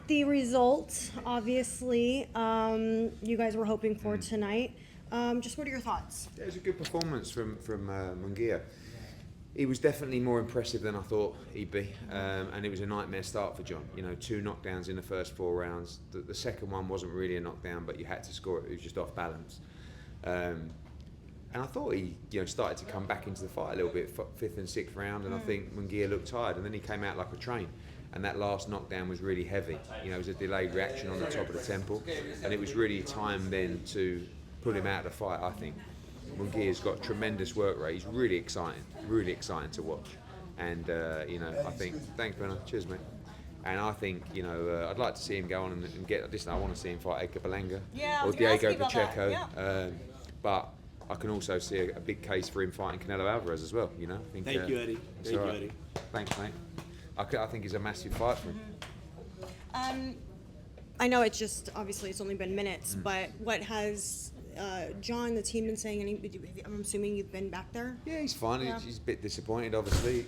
not the result, obviously, you guys were hoping for tonight. Just what are your thoughts? It was a good performance from Munguia. He was definitely more impressive than I thought he'd be, and it was a nightmare start for John. 2 knockdowns in the first 4 rounds. The second one wasn't really a knockdown, but you had to score it. It was just off balance. And I thought he started to come back into the fight a little bit, 5th and 6th round, and I think Munguia looked tired, and then he came out like a train. And that last knockdown was really heavy. It was a delayed reaction on the top of the temple, and it was really time then to pull him out of the fight, I think. Munguia's got tremendous work rate. He's really exciting to watch. And, I think, thanks, Brenna. Cheers, mate. And I think, I'd like to see him go on and get, I want to see him fight Edgar Berlanga or Diego Pacheco. But I can also see a big case for him fighting Canelo Alvarez as well, I think, Thank you, Eddie. Thank you, Eddie. Thanks, mate. I think it's a massive fight for him. I know obviously it's only been minutes, but what has John, the team, been saying? I'm assuming you've been back there? Yeah, he's fine. Yeah. He's a bit disappointed, obviously.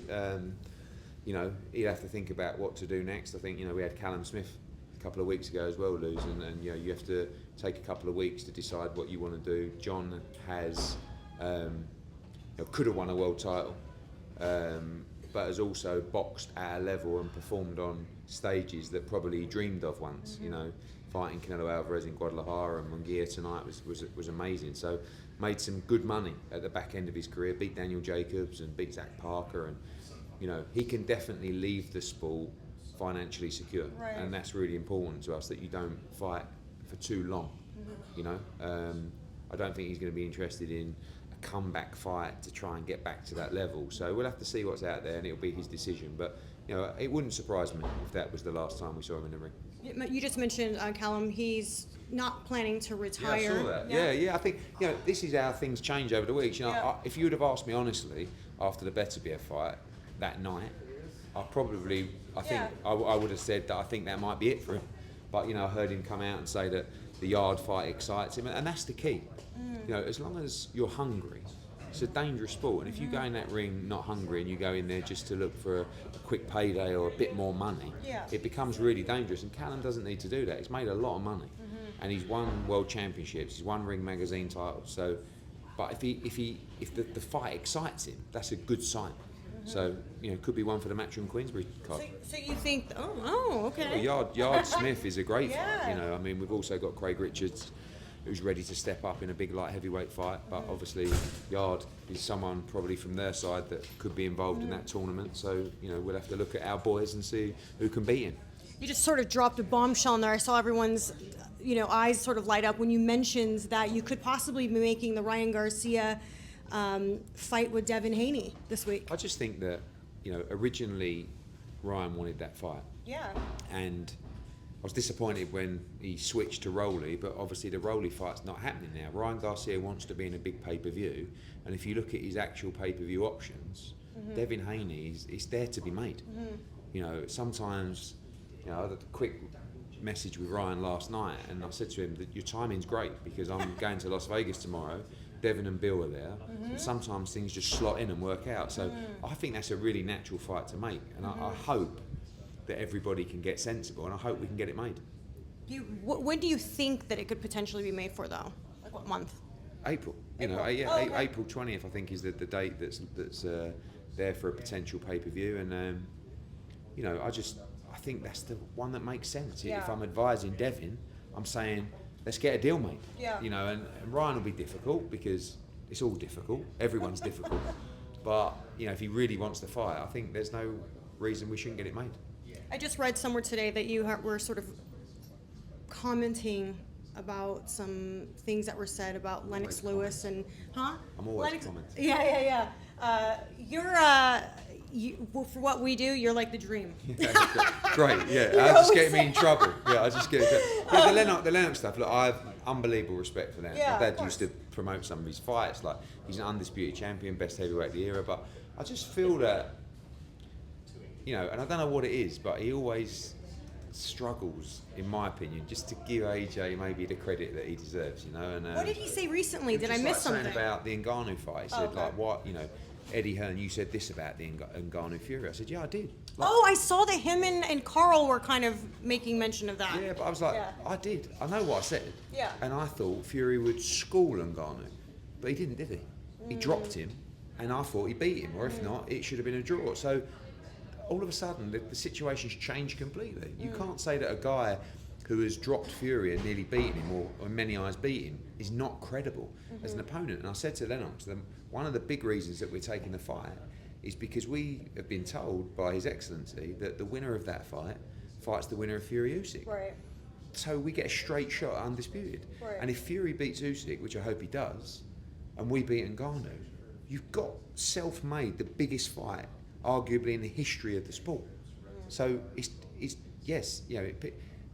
He'd have to think about what to do next. I think, we had Callum Smith a couple of weeks ago as well lose, and you have to take a couple of weeks to decide what you want to do. John has, could have won a world title, but has also boxed at a level and performed on stages that probably he dreamed of once. Fighting Canelo Alvarez in Guadalajara and Munguia tonight was amazing. So made some good money at the back end of his career, beat Daniel Jacobs and beat Zach Parker, and he can definitely leave the sport financially secure, right. And that's really important to us, that you don't fight for too long. I don't think he's going to be interested in a comeback fight to try and get back to that level. So we'll have to see what's out there, and it'll be his decision. But it wouldn't surprise me if that was the last time we saw him in the ring. You just mentioned Callum. He's not planning to retire. Yeah, I saw that. Yeah. I think this is how things change over the weeks. If you would have asked me honestly after the Beterbiev fight that night, I would have said that I think that might be it for him. But I heard him come out and say that the Yarde fight excites him, and that's the key. As long as you're hungry, it's a dangerous sport, and if you go in that ring not hungry and you go in there just to look for a quick payday or a bit more money, it becomes really dangerous. And Callum doesn't need to do that. He's made a lot of money, and he's won world championships. He's won Ring Magazine titles. So, but if the fight excites him, that's a good sign. So could be one for the Matchroom Queensberry card. So you think? Oh, okay. Well, Yarde Smith is a great fight. We've also got Craig Richards, who's ready to step up in a big light heavyweight fight. But obviously, Yarde is someone probably from their side that could be involved in that tournament. So we'll have to look at our boys and see who can beat him. You just sort of dropped a bombshell in there. I saw everyone's eyes sort of light up when you mentioned that you could possibly be making the Ryan Garcia fight with Devin Haney this week. I just think that originally Ryan wanted that fight. Yeah. And I was disappointed when he switched to Rolly, but obviously the Rolly fight's not happening now. Ryan Garcia wants to be in a big pay-per-view, and if you look at his actual pay-per-view options, Devin Haney is there to be made. Sometimes, I had a quick message with Ryan last night, and I said to him that your timing's great because I'm going to Las Vegas tomorrow. Devin and Bill are there, and sometimes things just slot in and work out. So I think that's a really natural fight to make, and I hope that everybody can get sensible, and I hope we can get it made. When do you think that it could potentially be made for, though? Like what month? April. April 20th, I think, is the date that's there for a potential pay-per-view, and I think that's the one that makes sense. Yeah. If I'm advising Devin, I'm saying, let's get a deal made. Yeah. And Ryan will be difficult because it's all difficult. Everyone's difficult. But, if he really wants to fight, I think there's no reason we shouldn't get it made. I just read somewhere today that you were sort of commenting about some things that were said about Lennox Lewis and... Huh? I'm always commenting. Yeah. For what we do, you're like the dream. Great, yeah. I just get me in trouble. Yeah, I just get it. Yeah, the Lennox stuff, look, I have unbelievable respect for that. Yeah, my dad used to promote some of his fights, like he's an undisputed champion, best heavyweight of the era, but I just feel that, and I don't know what it is, but he always struggles, in my opinion, just to give AJ maybe the credit that he deserves, And what did he say recently? Did I miss something? Saying about the Ngannou fight, he said, what, Eddie Hearn, you said this about the Ngannou Fury. I said, yeah, I did. I saw that him and Carl were kind of making mention of that. Yeah, but I was like, I did. I know what I said. Yeah. And I thought Fury would school Ngannou, but he didn't, did he? He dropped him, and I thought he beat him, or if not, it should have been a draw. So all of a sudden, the situation's changed completely. You can't say that a guy who has dropped Fury and nearly beaten him, or in many eyes beat him, is not credible as an opponent. And I said to Lennox, one of the big reasons that we're taking the fight is because we have been told by His Excellency that the winner of that fight fights the winner of Fury Usyk. Right. So we get a straight shot at undisputed. Right. And if Fury beats Usyk, which I hope he does, and we beat Ngannou, you've got self-made the biggest fight, arguably in the history of the sport. So it's yes, you know,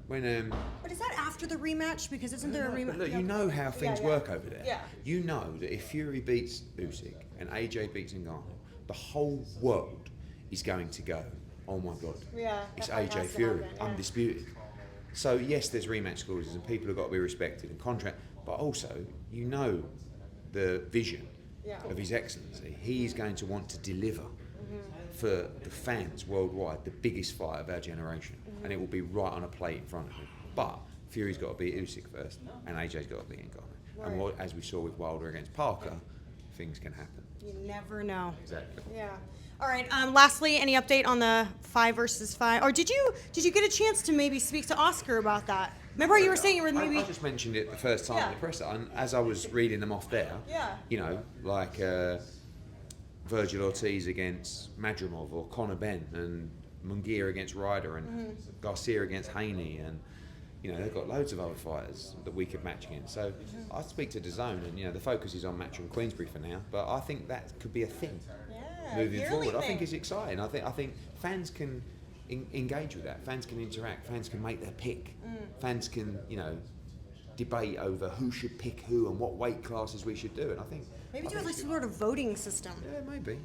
when But is that after the rematch? Because isn't there a rematch? look, you know how things work over there. Yeah. You know that if Fury beats Usyk and AJ beats Ngannou, the whole world is going to go, oh my God, it's AJ Fury, undisputed. So yes, there's rematch clauses and people have got to be respected and contract, but also you know the vision of His Excellency. He's going to want to deliver for the fans worldwide the biggest fight of our generation, and it will be right on a plate in front of him. But Fury's got to beat Usyk first, and AJ's got to beat Ngannou. And as we saw with Wilder against Parker, things can happen. You never know. Exactly. Yeah. All right. Lastly, any update on the 5 versus 5? Or did you get a chance to maybe speak to Oscar about that? Remember you were saying you were maybe. I just mentioned it the first time in the presser, and as I was reading them off there, you know, like Virgil Ortiz against Madrimov, or Conor Benn, and Munguia against Ryder, and Garcia against Haney, and you know, they've got loads of other fighters that we could match against. So I speak to DAZN, and you know, the focus is on Matchroom Queensberry for now, but I think that could be a thing moving forward. I think it's exciting. I think fans can engage with that. Fans can interact. Fans can make their pick. Fans can, you know, debate over who should pick who and what weight classes we should do. And I think maybe do like some sort of voting system. Yeah, maybe.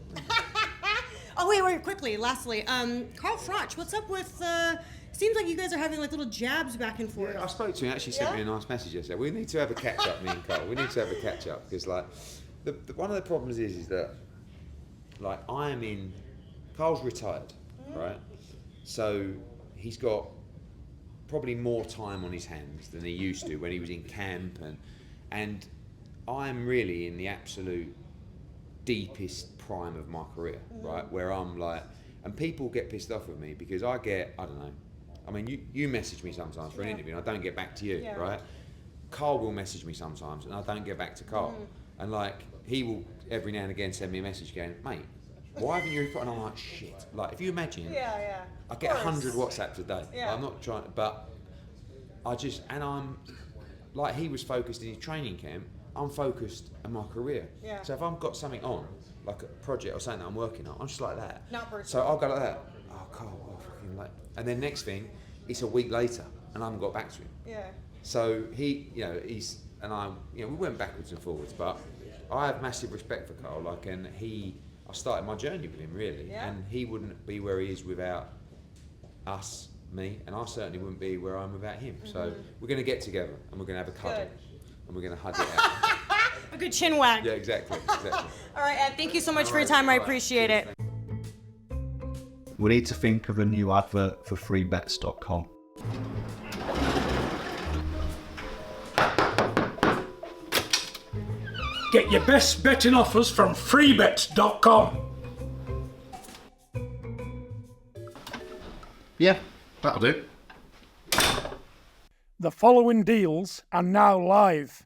Oh wait, quickly. Lastly, Carl Froch, what's up with? Seems like you guys are having like little jabs back and forth. Yeah, I spoke to him. Actually, sent me a nice message yesterday. We need to have a catch up, me and Carl. We need to have a catch up because, like, one of the problems is that, like, Carl's retired, right? So he's got probably more time on his hands than he used to when he was in camp, and I'm really in the absolute deepest prime of my career, right? Where I'm like, and people get pissed off with me because I don't know. I mean, you message me sometimes for an interview and I don't get back to you, right? Carl will message me sometimes and I don't get back to Carl. And like, he will every now and again send me a message going, mate, why haven't you replied? And I'm like, shit. Like, if you imagine, I get 100 WhatsApps a day. I'm not trying, but I'm, like, he was focused in his training camp, I'm focused on my career. So if I've got something on, like a project or something that I'm working on, I'm just like that. Not personal. So I'll go like that. Oh, Carl, fucking like. And then next thing, it's a week later, and I haven't got back to him. So he, you know, we went backwards and forwards, but I have massive respect for Carl. Like, and I started my journey with him really, and he wouldn't be where he is without me, and I certainly wouldn't be where I'm without him. So we're going to get together, and we're going to have a cuddle, and we're going to hug it out. A good chin wag. Yeah, exactly. All right, Ed, thank you so much for your time. I appreciate it. We need to think of a new advert for freebets.com. Get your best betting offers from freebets.com. Yeah, that'll do. The following deals are now live.